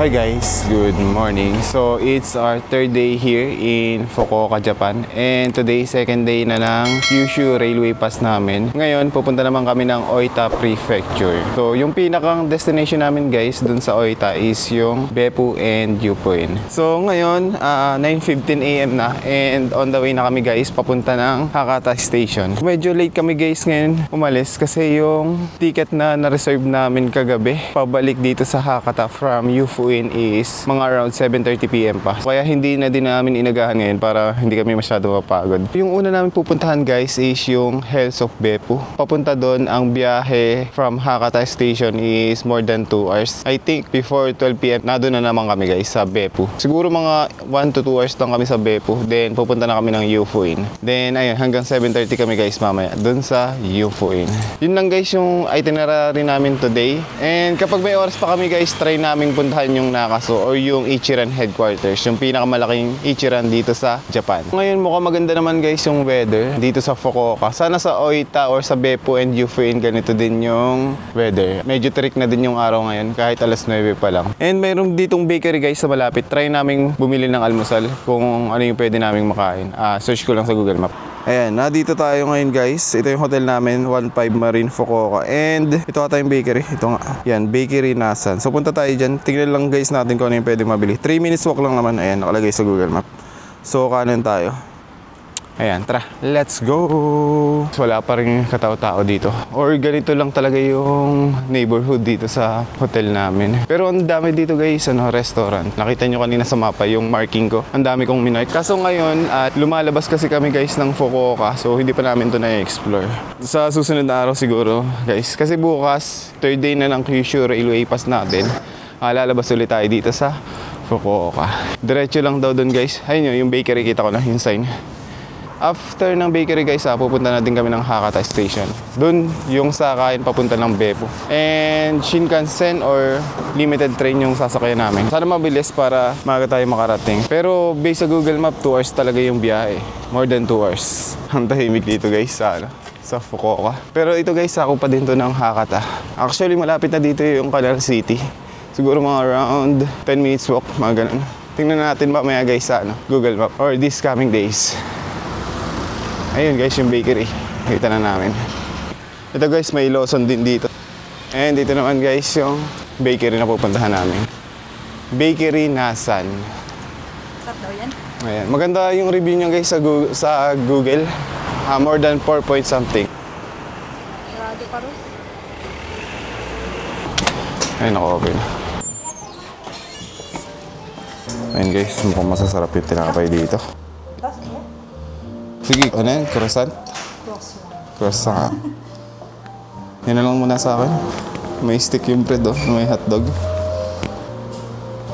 Hi guys, good morning. So it's our third day here in Fukuoka, Japan. And today, second day na ng Kyushu Railway Pass namin. Ngayon, pupunta naman kami ng Oita Prefecture. So yung pinakang destination namin guys, dun sa Oita is yung Beppu and Yufuin. So ngayon, 9:15 AM na. And on the way na kami guys, papunta ng Hakata Station. Medyo late kami guys ngayon umalis kasi yung ticket na na-reserve namin kagabi, pabalik dito sa Hakata from Yufuin is mga around 7:30 PM pa. Kaya hindi na din namin inagahan ngayon para hindi kami masyado mapagod. Yung una namin pupuntahan guys is yung Hells of Beppu. Papunta doon, ang biyahe from Hakata Station is more than 2 hours. I think before 12 PM na doon na naman kami guys sa Beppu. Siguro mga 1 to 2 hours lang kami sa Beppu. Then pupunta na kami ng Yufuin. Then ayun, hanggang 7:30 kami guys mamaya doon sa Yufuin. Yun lang guys yung itinerary namin today. And kapag may oras pa kami guys, try namin puntahan yung Nakasu or yung Ichiran headquarters, yung pinakamalaking Ichiran dito sa Japan. Ngayon mukhang maganda naman guys yung weather dito sa Fukuoka. Sana sa Oita or sa Beppu and Yufuin ganito din yung weather. Medyo trick na din yung araw ngayon kahit alas 9 pa lang. And mayroong ditong bakery guys sa malapit. Try naming bumili ng almusal kung ano yung pwede naming makain. Search ko lang sa Google Map. Ayan, dito tayo ngayon guys. Ito yung hotel namin, 15 Marine Fukuoka. And ito ata yung bakery. Ito nga. Yan, Bakery Nasan. So punta tayo dyan. Tingnan lang guys natin kung ano yung pwede mabili. 3 minutes walk lang naman. Ayan, nakalagay sa Google Map. So kanan tayo. Ayan, tara, let's go! Wala pa rin katao-tao dito. Or ganito lang talaga yung neighborhood dito sa hotel namin. Pero ang dami dito guys, restaurant. Nakita nyo kanina sa mapa yung marking ko. Ang dami kong minark. Kaso ngayon, lumalabas kasi kami guys ng Fukuoka. So hindi pa namin ito na-explore. Sa susunod na araw siguro guys. Kasi bukas, third day na ng Kyushu Railway Pass natin. Lalabas ulit tayo dito sa Fukuoka. Diretso lang daw doon guys. Ayun yung bakery, kita ko na yung sign. After ng bakery guys, pupunta natin kami ng Hakata Station. Doon yung sakayan papunta ng Beppu. And Shinkansen or limited train yung sasakyan namin. Sana mabilis para maaga tayo makarating. Pero based sa Google Map, 2 hours talaga yung biyahe. More than 2 hours. Ang tahimik dito guys sa Fukuoka. Pero ito guys, ako pa din to ng Hakata. Actually malapit na dito yung Canal City. Siguro mga around 10 minutes walk, mga ganun. Tingnan natin mamaya guys sa Google Map or these coming days. Ayun guys yung bakery. Kita na namin. Ito guys may Lawson din dito. And dito naman guys yung bakery na pupuntahan namin. Bakery Nasan. Sarap daw yan? Ayan. Maganda yung review niya guys sa Google. More than 4 point something. Sarado pa rin. Ayun, naka-open. Ayun guys, mukhang masasarap yung tinakapay dito. Sige, ano yan? Croissant? Croissant. Yan na lang muna sa akin. May stick yung bread, may hotdog.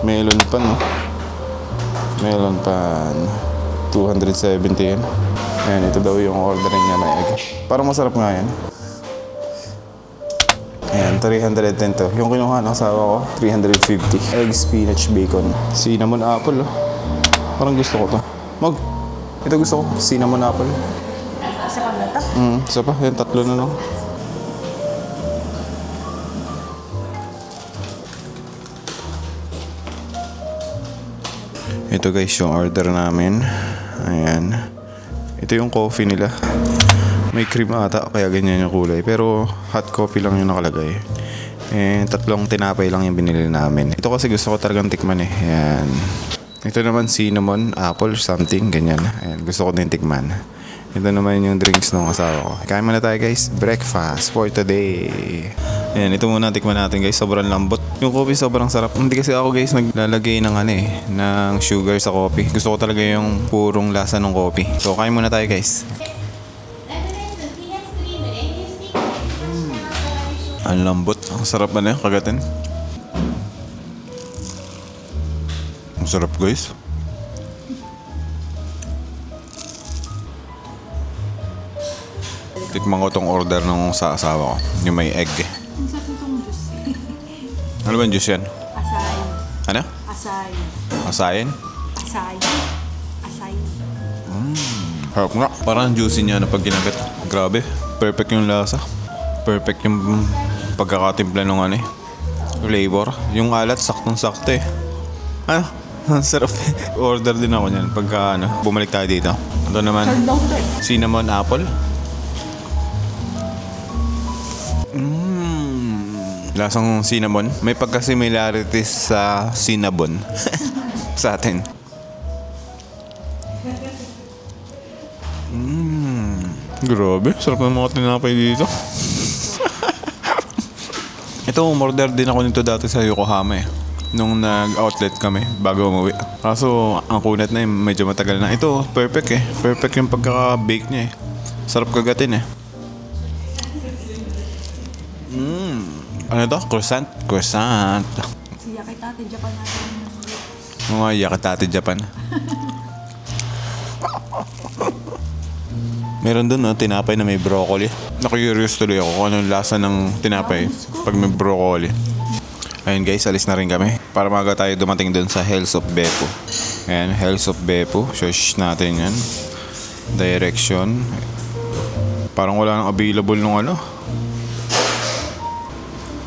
Melon pan, Melon pan. 270 yan. Ayan, ito daw yung ordering niya na egg. Parang masarap nga yan. Ayan, 310 to. Yung kinuha ng asawa ko, 350. Egg, spinach, bacon. Cinnamon apple, Parang gusto ko to. Ito gusto ko, cinnamon apple. Isa pang nata? Isa pa, yan, 3 na lang. Ito guys yung order namin. Ayan. Ito yung coffee nila. May cream ata, kaya ganyan yung kulay. Pero hot coffee lang yung nakalagay. And 3 tinapay lang yung binili namin. Ito kasi gusto ko talagang tikman Ayan. Ito naman cinnamon, apple, something, ganyan. Ayan, gusto ko din tikman. Ito naman yung drinks ng asawa ko. Kain muna tayo guys, breakfast for today. Ayan, ito muna tikman natin guys, sobrang lambot. Yung coffee sobrang sarap. Hindi kasi ako guys naglalagay ng ng sugar sa coffee. Gusto ko talaga yung purong lasa ng coffee. So kain muna tayo guys. Ang lambot, ang sarap na yung kagatin. Ang sarap guys. Tikman ko tong order ng sa asawa ko. Yung may egg. Ang sarap nitong juice. Ano ba yung juice yan? Asay. Ano? Asay. Asayin? Asay. Asay. Harap nga. Parang juicy niya na pag ginagit. Grabe. Perfect yung lasa. Perfect yung pagkakatimpla ng flavor. Yung alat, saktong-sakto eh. Ano? Ang sarap eh. Order din ako niyan pagka bumalik tayo dito. Ito naman, cinnamon apple. Lasang cinnamon. May pagka-similarities sa cinnamon sa atin. Grabe, sarap ng mga tinapay dito. Ito, umorder din ako nito dati sa Yokohama eh. Nung nag-outlet kami bago umuwi. Kaso, ang kunat na medyo matagal na. Ito, perfect eh. Perfect yung pagkaka-bake niya eh. Sarap kagatin eh. Ano to? Croissant? Croissant. Si Yakitate, Japan natin. Mga Yakitate, Japan. Meron dun, tinapay na may broccoli. Nakurious tuloy ako kung anong lasa ng tinapay pag may broccoli. Ayun guys, alis na rin kami. Para maaga tayo dumating dun sa Hills of Beppu. Ayan, Hills of Beppu. Search natin yan. Direction. Parang wala nang available nung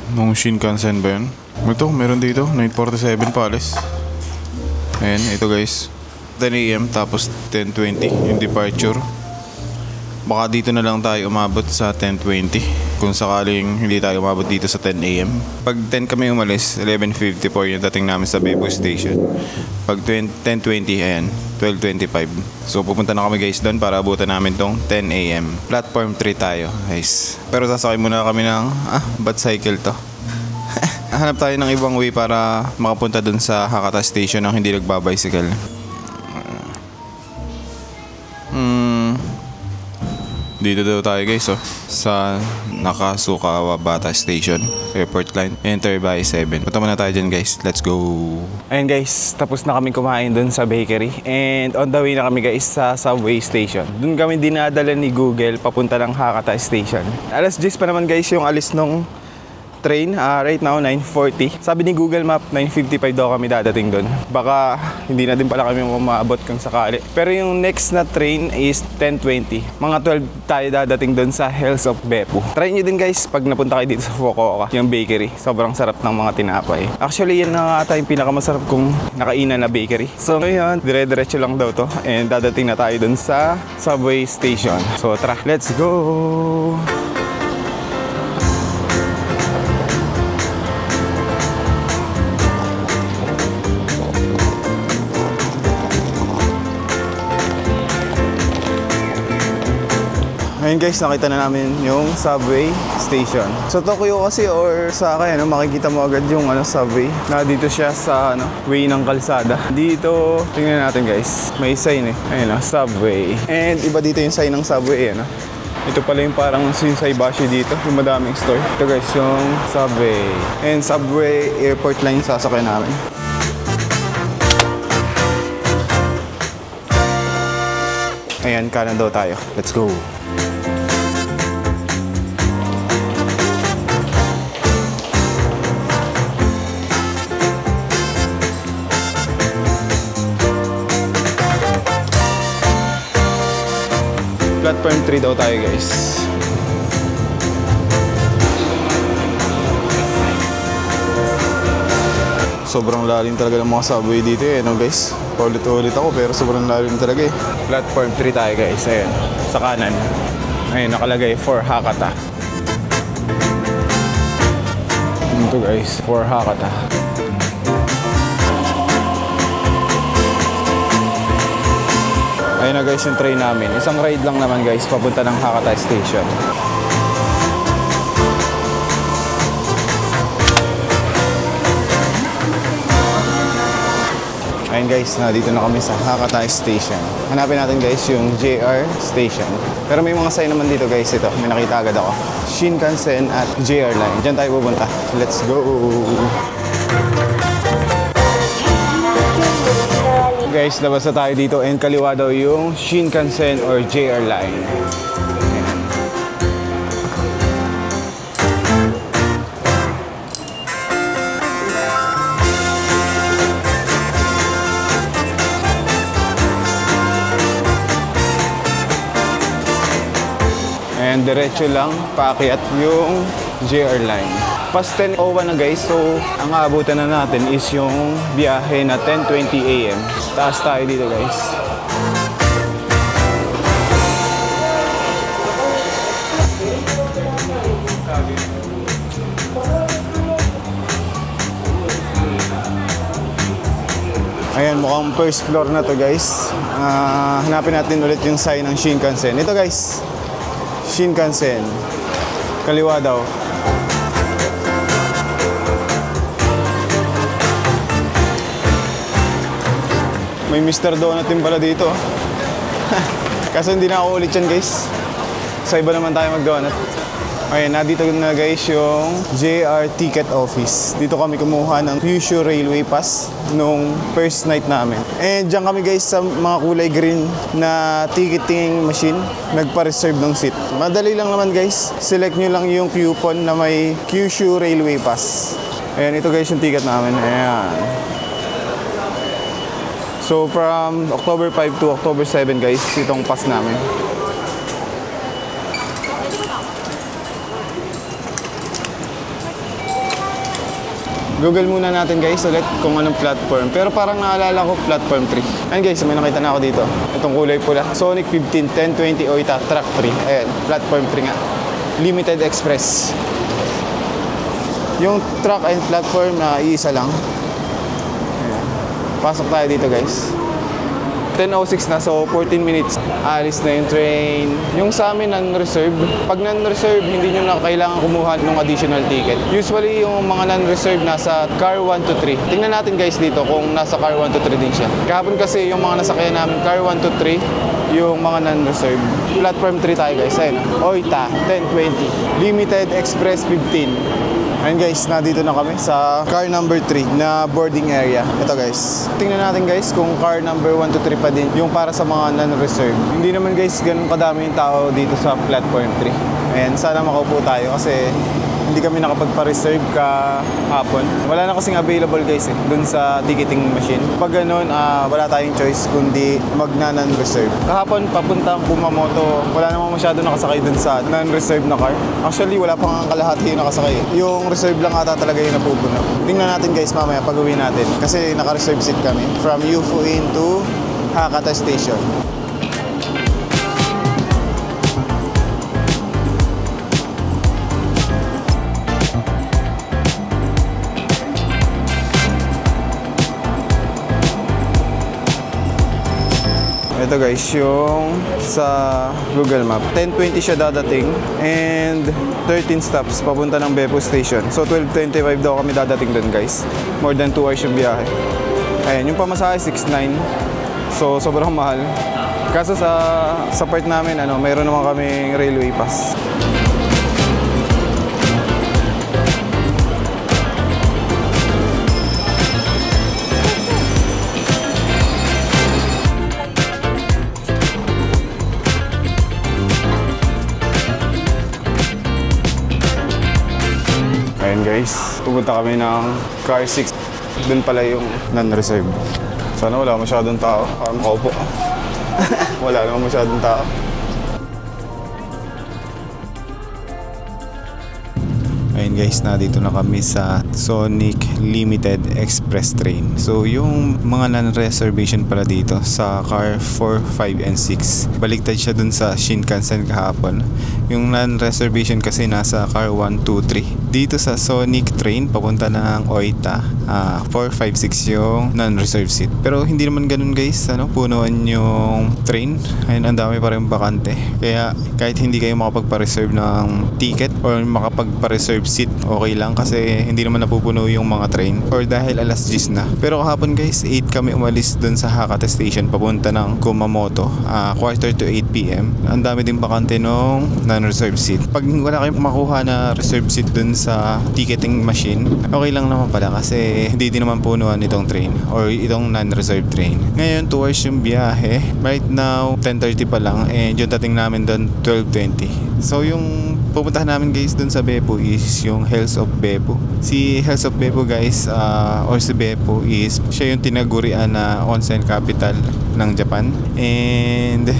nung Shinkansen ba yun? Ito, meron dito. 9:47 pa alis. Ayan, ito guys. 10 AM tapos 10:20 yung departure. Baka dito na lang tayo umabot sa 10:20 kung sakaling hindi tayo umabot dito sa 10 AM. Pag 10 kami umalis, 11:54 yung dating namin sa Beppu Station. Pag 10:20, ayan, 12:25. So pupunta na kami guys doon para abutan namin tong 10 AM. Platform 3 tayo guys. Pero sasakay muna kami ng ba't cycle to? Hanap tayo ng ibang way para makapunta doon sa Hakata Station nang hindi nagbabicycle. Dito daw tayo guys sa Nakasukawa Bata Station, Airport Line. Enter by 7. Punta muna tayo dyan guys. Let's go! Ayun guys, tapos na kami kumain dun sa bakery. And on the way na kami guys sa subway station. Dun kami dinadala ni Google papunta ng Hakata Station. Alas 10 pa naman guys yung alis nung train. Right now 9:40. Sabi ni Google Map 9:55 daw kami dadating doon. Baka hindi na din pala kami maabot kung sakali. Pero yung next na train is 10:20. Mga 12 tayo dadating doon sa Hills of Beppu. Try nyo din guys pag napunta kayo dito sa Fukuoka, yung bakery. Sobrang sarap ng mga tinapay. Actually yan na ata yung pinakamasarap kong nakainan na bakery. So ngayon, dire-diretso lang daw to. And dadating na tayo doon sa subway station. So tara, let's go! Ngayon guys, nakita na namin yung subway station. Sa Tokyo kasi or sa akin, makikita mo agad yung subway. Na dito siya sa way ng kalsada. Dito, tingnan natin guys. May sign eh. Ayun subway. And iba dito yung sign ng subway. Ito pala yung parang Shinsaibashi dito. Yung madaming store. Ito guys, yung subway. And subway airport line sasakay namin. Ayan, kanan daw tayo. Let's go! Platform 3 daw tayo guys. Sobrang lalim talaga ng mga subway dito guys. Paulit-ulit ako pero sobrang lalim talaga eh. Platform 3 tayo guys. Ayan, sa kanan. Ayun, nakalagay for Hakata. Ito guys, for Hakata. Ayun na guys yung train namin. Isang ride lang naman guys, papunta ng Hakata Station. Ayun guys, dito na kami sa Hakata Station. Hanapin natin guys yung JR Station. Pero may mga sign naman dito guys, ito. May nakita agad ako. Shinkansen at JR Line. Diyan tayo pupunta. Let's go! Guys, labas na tayo dito and kaliwa daw yung Shinkansen or JR Line. And diretso lang, paakyat yung JR Line. Past 10:01 na guys, so ang aabutan na natin is yung biyahe na 10:20 AM. Taas tayo dito guys. Ayan, mukhang first floor na to guys. Hanapin natin ulit yung sign ng Shinkansen. Ito guys, Shinkansen. Kaliwa daw. May Mr. Donut din pala dito. Kaso hindi na ako ulit yan guys. Sa iba naman tayo mag-donut. Ayan, dito na guys yung JR Ticket Office. Dito kami kumuha ng Kyushu Railway Pass nung first night namin. And dyan kami guys sa mga kulay green na ticketing machine, nagpa-reserve ng seat. Madali lang naman guys. Select nyo lang yung coupon na may Kyushu Railway Pass. Ayan, ito guys yung ticket namin. Ayan. So from October 5 to October 7 guys, itong pass namin. Google muna natin guys ulit kung anong platform. Pero parang naalala ko platform 3. Ayan guys, may nakita na ako dito. Itong kulay pula. Sonic 15, 1020 Oita, track 3. Ayan, platform 3 nga. Limited Express. Yung track and platform na iisa lang. Ayan. Pasok tayo dito guys. 10:06 na, so 14 minutes. Alis na yung train. Yung sa amin non-reserve. Pag non-reserve, hindi nyo na kailangan kumuha ng additional ticket. Usually, yung mga non-reserve nasa car 1 to 3. Tingnan natin guys dito kung nasa car 1 to 3 din siya. Kahapon kasi yung mga nasakyan namin, car 1 to 3, yung mga non-reserve. Platform 3 tayo guys. Ayun, Oita, 1020. Limited Express 15. Ayun guys, nandito na kami sa car number 3 na boarding area. Ito guys. Tingnan natin guys kung car number 1 to 3 pa din yung para sa mga non-reserve. Hindi naman guys ganun kadami yung tao dito sa platform 3. Ayan, sana makaupo tayo kasi hindi kami nakapagpa-reserve kahapon. Wala na kasing available guys dun sa ticketing machine. Pag ganun, wala tayong choice kundi magna-non-reserve. Kahapon, papuntang Kumamoto, wala namang masyado nakasakay dun sa non-reserve na car. Actually, wala pang kalahati yung nakasakay. Yung reserve lang ata talaga yung napupuno. Tingnan natin guys mamaya pag-uwi natin. Kasi naka-reserve seat kami from Yufuin to Hakata Station. Ito guys, yung sa Google Map. 10:20 siya dadating and 13 stops papunta ng Beppu Station. So 12:25 daw kami dadating dun guys. More than 2 hours yung biyahe. Ayan, yung pamasahe 6.9. So sobrang mahal. Kaso sa part namin, mayroon naman kaming railway pass. Ayan guys, pupunta kami ng car 6. Doon pala yung non-reserve. Sana wala masyadong tao. Para makaupo. Wala naman masyadong tao. Ayun guys, nandito na kami sa Sonic Limited Express Train. So yung mga non-reservation pala dito sa car 4, 5, and 6. Baliktad siya dun sa Shinkansen kahapon. Yung non-reservation kasi nasa car 1, 2, 3. Dito sa Sonic Train, papunta ng Oita, 4, 5, 6 yung non-reserve seat. Pero hindi naman ganun guys, punuan yung train. Ayun, ang dami pa rin bakante. Kaya kahit hindi kayo makapagpa-reserve ng ticket or makapagpa-reserve seat, okay lang kasi hindi naman napupuno yung mga train or dahil alas 10 na. Pero kahapon guys, 8 kami umalis dun sa Hakata Station papunta ng Kumamoto, quarter to 8 PM. Ang dami din bakante nung non-reserve seat. Pag wala kayong makuha na reserve seat dun sa ticketing machine, okay lang naman pala kasi hindi din naman punuan itong train or itong non-reserve train. Ngayon, 2 hours yung biyahe. Right now, 10:30 pa lang and yung dating namin dun 12:20. So yung pupuntahan namin guys dun sa Beppu is yung Hells of Beppu. Si Hells of Beppu guys, or si Beppu is siya yung tinagurian na onsen capital ng Japan. And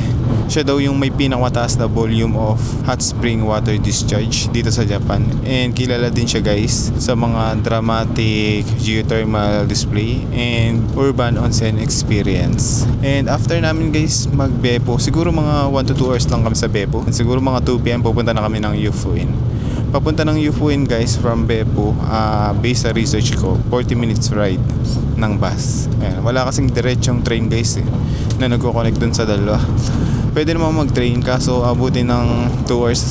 Siya daw yung may pinakamataas na volume of hot spring water discharge dito sa Japan. And kilala din siya guys sa mga dramatic geothermal display and urban onsen experience. And after namin guys mag-Beppo, siguro mga 1 to 2 hours lang kami sa Beppo. And siguro mga 2 PM pupunta na kami ng Yufuin. Papunta ng Yufuin guys from Beppo, based sa research ko, 40 minutes ride ng bus. Ayan, wala kasing diretsong train guys na nagko-connect dun sa dalawa. Pwede naman mag-train kaso abutin ng 2 hours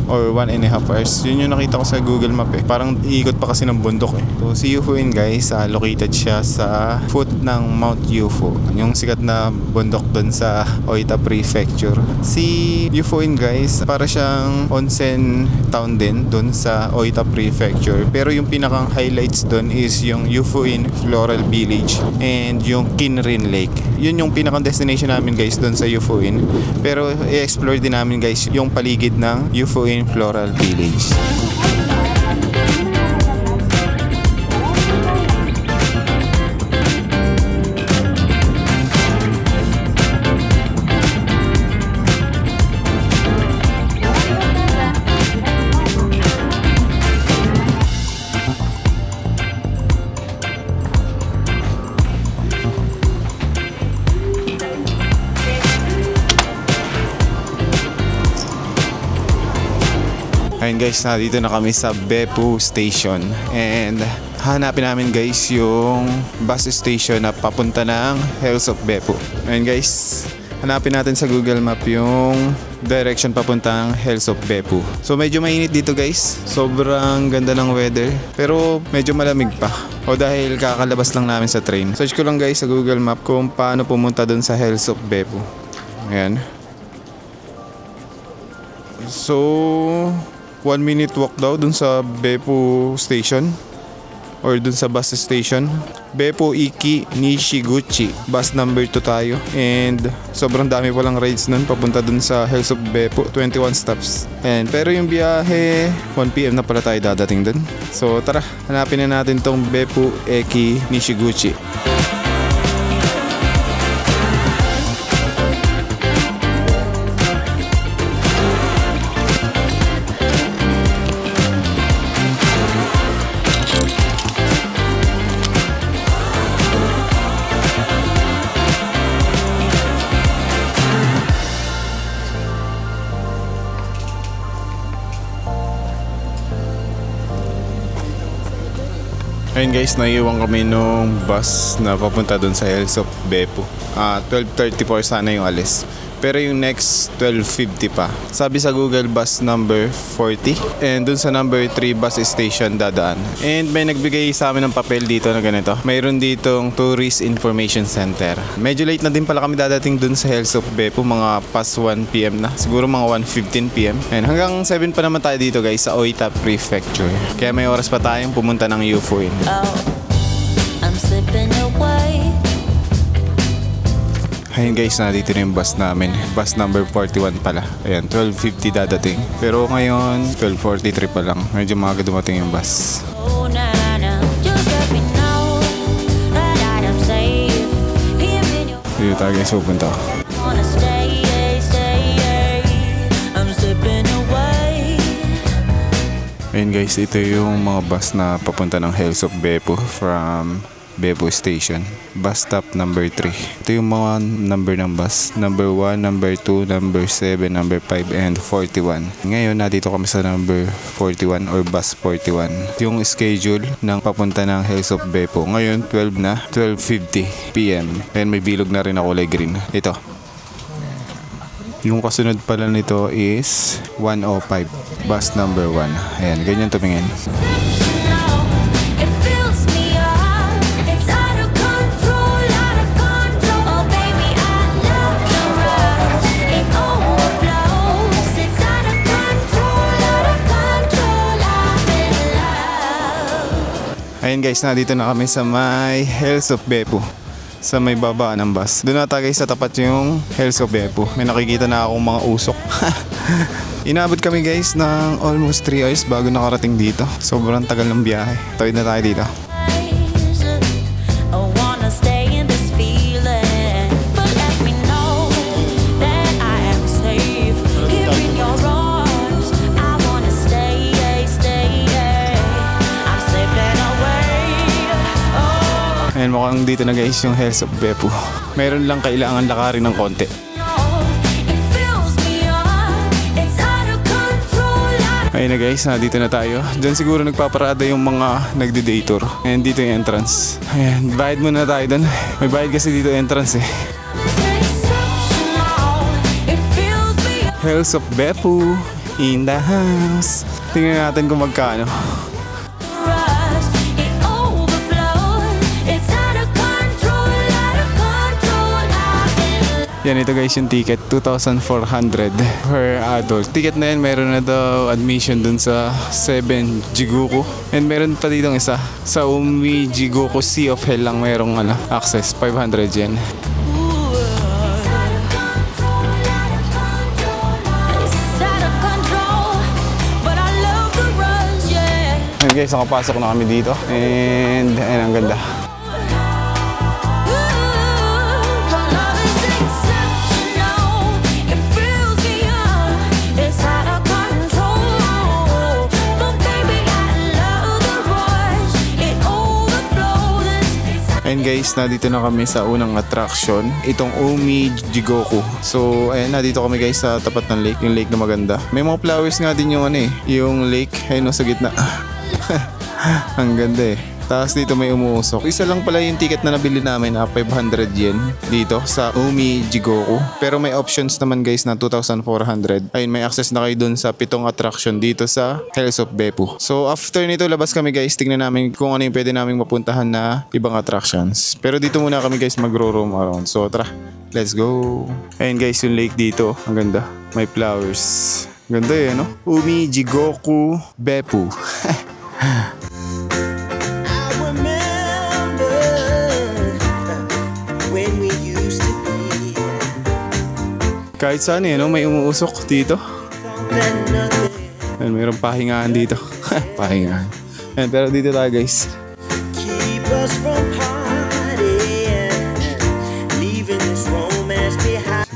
or 1.5 hours. Yun yung nakita ko sa Google Map Parang iikot pa kasi ng bundok So si Yufuin guys, located siya sa foot ng Mount Yufu. Yung sikat na bundok dun sa Oita Prefecture. Si Yufuin guys, para siyang onsen town din dun sa Oita Prefecture. Pero yung pinakang highlights dun is yung Yufuin Floral Village and yung Kinrin Lake. Yun yung pinakang destination namin guys dun sa Yufuin. Pero i-explore din namin guys yung paligid ng Yufuin Floral Village. Ayun guys, dito na kami sa Beppo Station and hanapin namin guys yung bus station na papunta ng Hills of Beppo. Ayun guys, hanapin natin sa Google Map yung direction papuntang Hills of Beppo. So medyo mainit dito guys, sobrang ganda ng weather pero medyo malamig pa. O dahil kakalabas lang namin sa train. Search ko lang guys sa Google Map kung paano pumunta dun sa Hills of Beppo. Ayan. So 1 minute walk daw dun sa Beppo Station or dun sa bus station. Beppo Iki Nishiguchi, bus number 2 tayo and sobrang dami palang rides nun papunta dun sa Hills of Beppo, 21 stops. And pero yung biyahe 1 PM na pala tayo dadating dun. So tara, hanapin na natin tong Beppo Iki Nishiguchi. Ayun guys, naiiwan kami nung bus na papunta dun sa Hills of Beppo. 12:34 sana yung alis. Pero yung next 12:50 pa. Sabi sa Google bus number 40 and dun sa number 3 bus station dadaan. And may nagbigay sa amin ng papel dito na ganito. Mayroon ditong Tourist Information Center. Medyo late na din pala kami dadating dun sa Hills of Beppo, mga past 1 PM na. Siguro mga 1:15 PM. And hanggang 7 pa naman tayo dito guys sa Oita Prefecture. Kaya may oras pa tayong pumunta ng Yufuin. I'm slipping away. Ayun guys, nandito na yung bus namin. Bus number 41 pala. Ayan, 12:50 dadating. Pero ngayon, 12:43 pa lang. Medyo maaga dumating yung bus. Oh, nah, nah. Just let me know that I'm safe. Here in your Dito tayo guys, pupunta. wanna stay. I'm slipping away. Ayun guys, ito yung mga bus na papunta ng Hills of Beppo from Beppo Station. Bus stop number 3. Ito yung mga number ng bus. Number 1, number 2, number 7, number 5, and 41. Ngayon, nandito kami sa number 41 or bus 41. Yung schedule ng papunta ng Hills of Beppo. Ngayon, 12 na. 12:50 PM. And may bilog na rin na kulay green. Ito. Yung kasunod pala nito is 105. Bus number 1. Ayan, ganyan tumingin. It fills me up. It's out of control, out of control. Oh baby, I love the rush. It overflows. It's out of control, out of control. I'm in love. Ayun guys, nandito na kami sa may Hills of Beppo. Sa may baba ng bus. Doon na tayo sa tapat yung Hills of Beppo. May nakikita na akong mga usok. Inabot kami guys ng almost 3 hours bago nakarating dito. Sobrang tagal ng biyahe. Tawid na tayo dito. I wanna stay in this feeling, but let me know that I am Ayan, mukhang dito na guys yung Hills of Beppu. Meron lang kailangan lakarin ng konti. It fills me up. It's out of control. Ayun na guys, dito na tayo. Diyan siguro nagpaparada yung mga nagdi-day tour. Ayan, dito yung entrance. Ayan, bayad muna tayo doon. May bayad kasi dito entrance eh. Exceptional. It fills me up. Hills of Beppu in the house. Tingnan natin kung magkano. Rush. It overflows. It's out of control. Out of control. Yan, ito guys yung ticket, 2,400 per adult. Ticket na yan, meron na daw admission dun sa 7 Jigoku. And meron pa dito isa, sa Umi Jigoku Sea of Hell lang merong access, 500 yen. It's out of control. But I love the rush, yeah. And guys, nakapasok na kami dito. And ayun, ang ganda. And guys, nandito na kami sa unang attraction, itong Umi Jigoku. So, ayan, nandito kami guys sa tapat ng lake, yung lake na maganda. May mga flowers nga din yung yung lake, ayun sa gitna. Ang ganda eh. Tapos dito may umuusok. Isa lang pala yung ticket na nabili namin, 500 yen dito sa Umi Jigoku. Pero may options naman guys na 2,400. Ayun, may access na kayo dun sa 7 attraction dito sa Hills of Beppu. So after nito, labas kami guys. Tingnan namin kung ano yung pwede namin mapuntahan na ibang attractions. Pero dito muna kami guys magro-roam around. So tara, let's go. Ayun guys, yung lake dito. Ang ganda. May flowers. Ganda eh, no? Umi Jigoku Beppu. Kahit saan no? May umuusok dito. Ayan, mayroong pahingahan dito. Pahingahan. Ayan, pero dito tayo guys.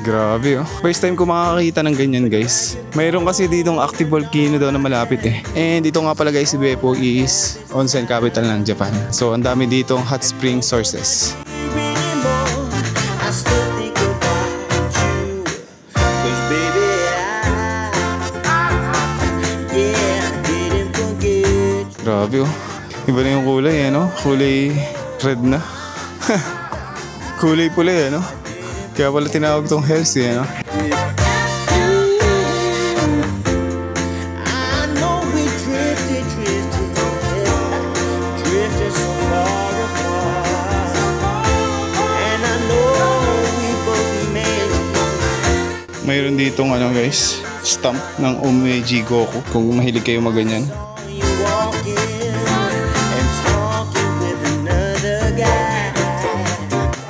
Grabe oh. First time ko makakakita ng ganyan guys. Mayroon kasi ditong active volcano daw na malapit eh. And dito nga pala guys, si Beppu is onsen capital ng Japan. So ang dami ditong hot spring sources. Grabe oh. Iba na yung kulay no? Kulay red na. Kulay pula no? Kaya pala tinawag tong hills no? Mayroon ditong guys, stamp ng Umi Jigoku kung mahilig kayo maganyan.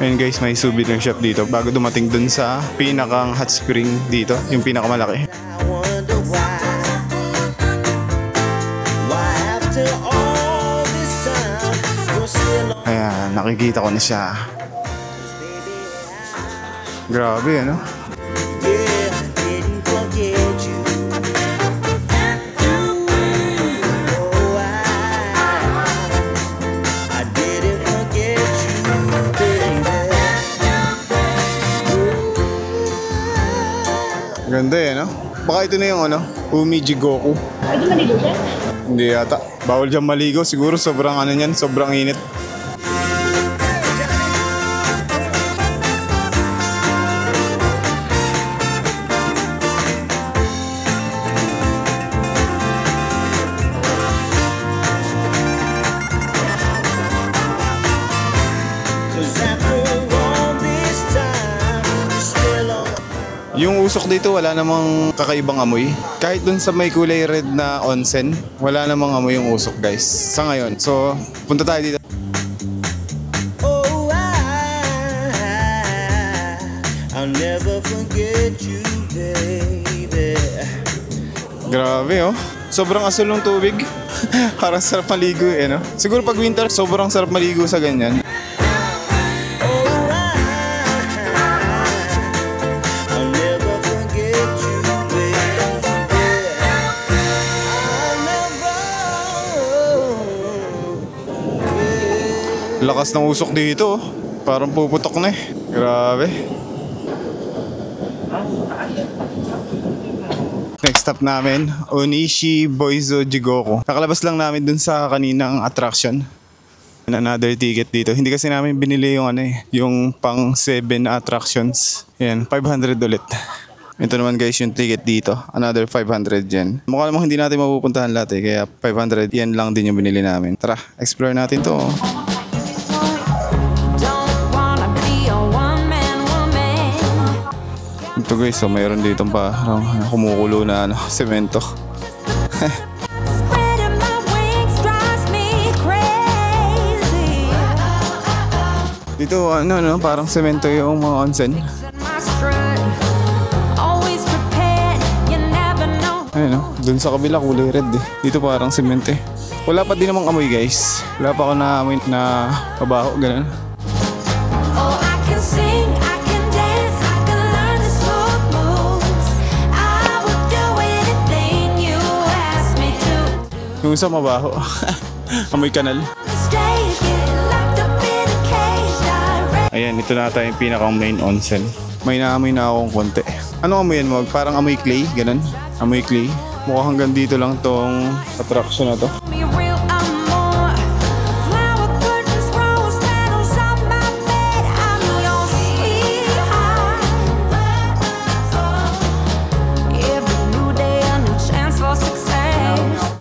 Ayun guys, may souvenir shop dito bago dumating dun sa pinakang hot spring dito, yung pinakamalaki. Ayan, nakikita ko na siya. Grabe ano? Ganda no? Baka ito na yung Umi Jigoku. Pwede maligo siya? Hindi yata. Bawal dyan maligo. Siguro sobrang niyan, sobrang init. Yung usok dito wala namang kakaibang amoy. Kahit dun sa may kulay red na onsen, wala namang amoy yung usok guys. Sa ngayon. So, punta tayo dito. I'll never forget you, baby. Grabe oh. Sobrang asul ng tubig. Parang sarap maligo no? Siguro pag winter, sobrang sarap maligo sa ganyan. lakas ng usok dito. Parang puputok na eh. Grabe. Next stop namin, Onishi Boizo Jigoku. Kakalabas lang namin dun sa kaninang attraction. Another ticket dito. Hindi kasi namin binili yung yung pang 7 na attractions. Yan, 500 ulit. Ito naman guys yung ticket dito. Another 500 yen. Mukha namang hindi natin mapupuntahan lahat eh. Kaya 500 yen lang din yung binili namin. Tara, explore natin to. Ito guys, so mayroon dito parang kumukulo na semento. Dito parang semento yung mga onsen. Ayun dun sa kabila kulay red eh. Dito parang semento eh. Wala pa din namang amoy guys. Wala pa ako na amoy na pabaho, ganun. Yung isa mabaho. Amoy kanal. Ayan, ito na tayo yung pinakang main onsen. May naamoy na akong konti. Ano amoy yan mo? Parang amoy clay, ganun. Amoy clay. Mukhang hanggang dito lang tong attraction na to.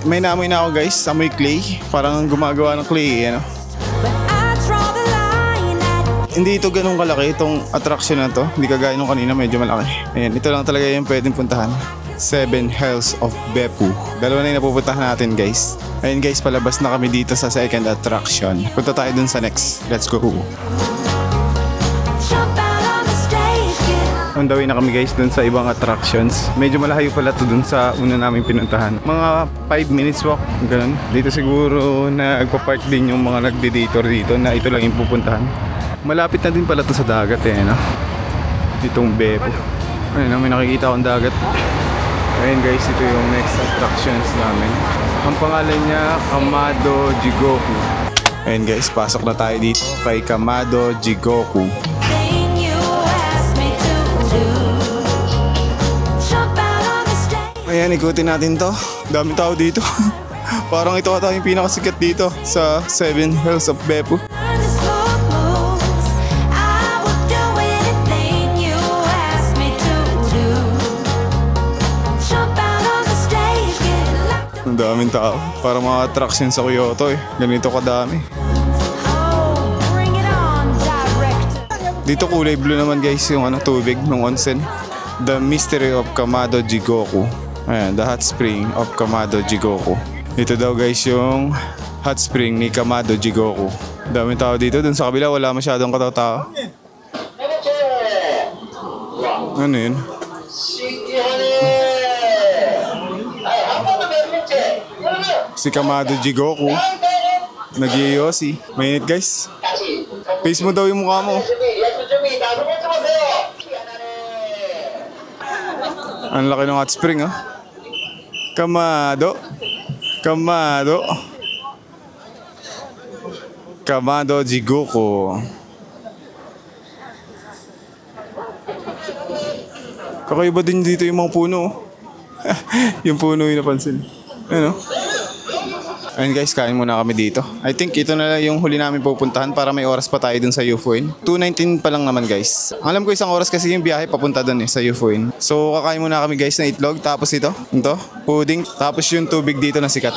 May naamoy na ako guys, amoy clay. Parang gumagawa ng clay, Hindi ito ganun kalaki, itong attraction na to. Hindi kagaya nung kanina, medyo malaki. Ayan, ito lang talaga yung pwedeng puntahan. 7 Hells of Beppu. Dalawa na yung napupuntahan natin guys. Ayan guys, palabas na kami dito sa second attraction. Punta tayo dun sa next. Let's go! On the way na kami guys dun sa ibang attractions. Medyo malayo pala to dun sa una namin pinuntahan. Mga 5 minutes walk, ganun. Dito siguro nagpa-park din yung mga nagde-dator dito na ito lang yung pupuntahan. Malapit na din pala to sa dagat Itong Beppu. Ayun, may nakikita akong dagat. Ayun guys, ito yung next attractions namin. Ang pangalan niya, Kamado Jigoku. Ayun guys, pasok na tayo dito kay Kamado Jigoku. Ayan, ikutin natin to. Daming tao dito. Parang ito ata yung pinakasikat dito sa 7 Hells of Beppu. Ang daming tao. Para mga attraction sa Kyoto Ganito kadami. Dito kulay blue naman guys yung tubig ng onsen. The Mystery of Kamado Jigoku. Ayan, the hot spring of Kamado Jigoku. Ito daw guys yung hot spring ni Kamado Jigoku. Daming tao dito. Dun sa kabila wala masyadong katao-tao. Ano yun? Si Kamado Jigoku nag-iyosi. Mainit guys. Face mo daw yung mukha mo. Ang laki ng hot spring Kamado. Kamado. Kamado Jigoku. Kakaiba din dito yung mga puno. Yung puno yung napansin. Ayun guys, kain muna kami dito. I think ito na lang yung huli namin pupuntahan para may oras pa tayo dun sa Yufuin. 2:19 pa lang naman guys. Alam ko isang oras kasi yung biyahe papunta dun sa Yufuin. So kakain muna kami guys na itlog. Tapos ito, pudding. Tapos yung tubig dito na sikat.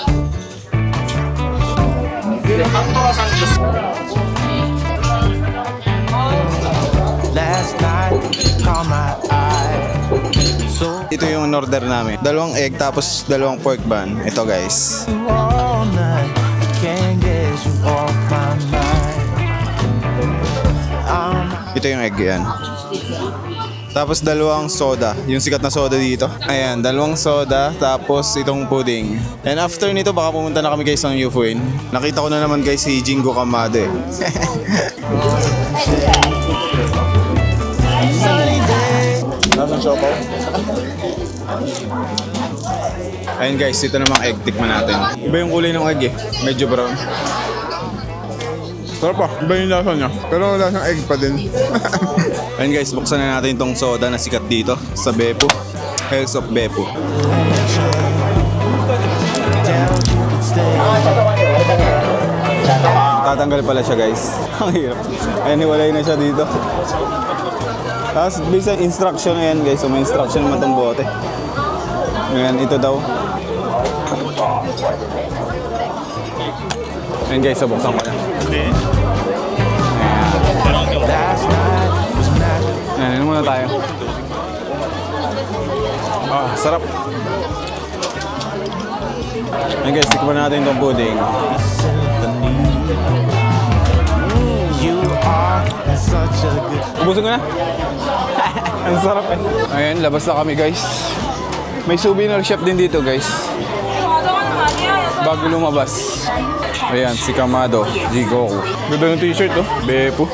Last night, caught my eye. Ito yung order namin. 2 egg tapos 2 pork bun. Ito guys. Ito yung egg yan. Tapos 2 soda. Yung sikat na soda dito. Ayan, 2 soda. Tapos itong pudding. And after nito baka pumunta na kami guys ng Yufuin. Nakita ko na naman guys si Jingo Kamado Ayun guys, ito namang egg. Tikman natin. Iba yung kulay ng egg Medyo brown. Sarap pa. Iba yung lasa niya. Pero lasang egg pa din. Ayun guys, buksan na natin itong soda na sikat dito sa Beppu. Hells of Beppu. Tatanggal pala siya guys. Ang hirap. Ayun, hiwalay na siya dito. Tapos bisa instruction na yan guys. So may instruction naman itong bote. Ngayon, ito daw. Ayun guys, so buksan ko na. Ayan, muna tayo. Ah, sarap. Ayan guys, tikman natin itong pudding. Ubusin ko na. Ang sarap eh. Ayan, labas na kami guys. May souvenir shop din dito guys. Bago lumabas. Ayan, si Kamado, Jigoku. Ganda ng t-shirt oh. Beppu.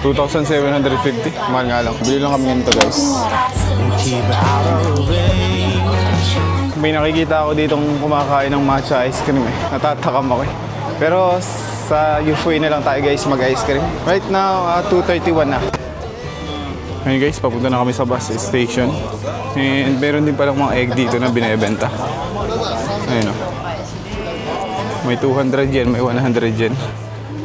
2,750. Mahal nga lang. Bili lang kami ganito guys. May nakikita ako ditong kumakain ng matcha ice cream eh. Natatakam ako eh. Pero sa UFOE na lang tayo guys mag-ice cream. Right now, 2:31 na. Ayun guys, papunta na kami sa bus station. And meron din palang mga egg dito na binebenta. Ayun oh. May 200 yen, may 100 yen.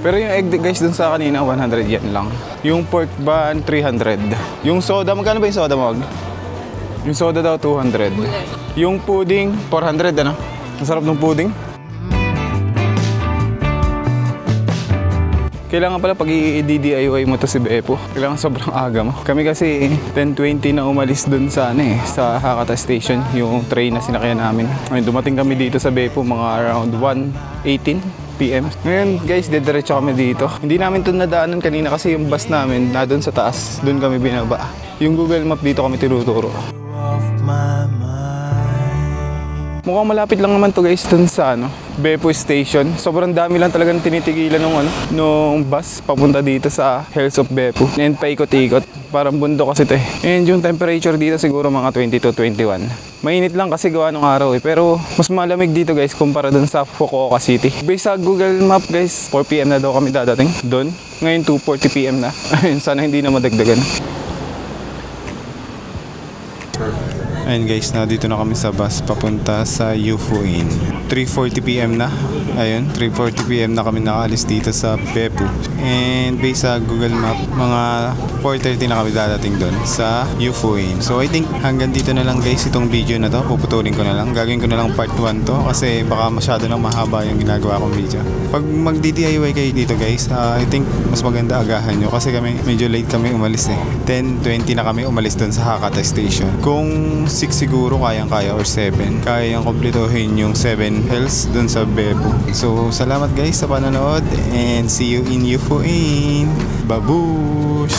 Pero yung egg guys dun sa kanina, 100 yen lang. Yung pork bun, 300. Yung soda, magkano ba yung soda mo? Yung soda daw, 200. Yung pudding, 400 ano? Ang sarap ng pudding. Kailangan pala pag i-DIY mo to si Beppu, kailangan sobrang aga mo. Kami kasi 10:20 na umalis dun sa sa Hakata Station, yung train na sinakyan namin. Ngayon, dumating kami dito sa Beppu mga around 1:18 PM. Ngayon guys, dediretso kami dito. Hindi namin ito nadaanan kanina kasi yung bus namin na dun sa taas, dun kami binaba. Yung Google Map dito kami tinuturo. Mukhang malapit lang naman to guys dun sa Beppu Station. Sobrang dami lang talagang tinitigilan nung bus papunta dito sa Hells of Beppu. And paikot-ikot. Parang bundok kasi ito eh. And yung temperature dito siguro mga 22-21. Mainit lang kasi gawa ng araw eh. Pero mas malamig dito guys kumpara dun sa Fukuoka City. Based sa Google Map guys, 4 PM na daw kami dadating dun. Ngayon 2:40 PM na. Sana hindi na madagdagan. Ayun guys, dito na kami sa bus papunta sa UFOE. 3:40 PM na. Ayun, 3:40 PM na kami nakaalis dito sa Beppu. And based sa Google Map, mga 4:30 na kami dadating doon sa UFOE. So I think hanggang dito na lang guys itong video na to. Puputulin ko na lang. Gagawin ko na lang part 1 to kasi baka masyado nang mahaba yung ginagawa kong video. Pag mag-DIY kayo dito guys, I think mas maganda agahan nyo kasi kami medyo late kami umalis eh. 10:20 na kami umalis doon sa Hakata Station. Kung 6 siguro kayang-kaya or 7. Kaya yung kumpletuhin yung 7 hills dun sa Beppu. So, salamat guys sa panonood and see you in UFOE. Babush!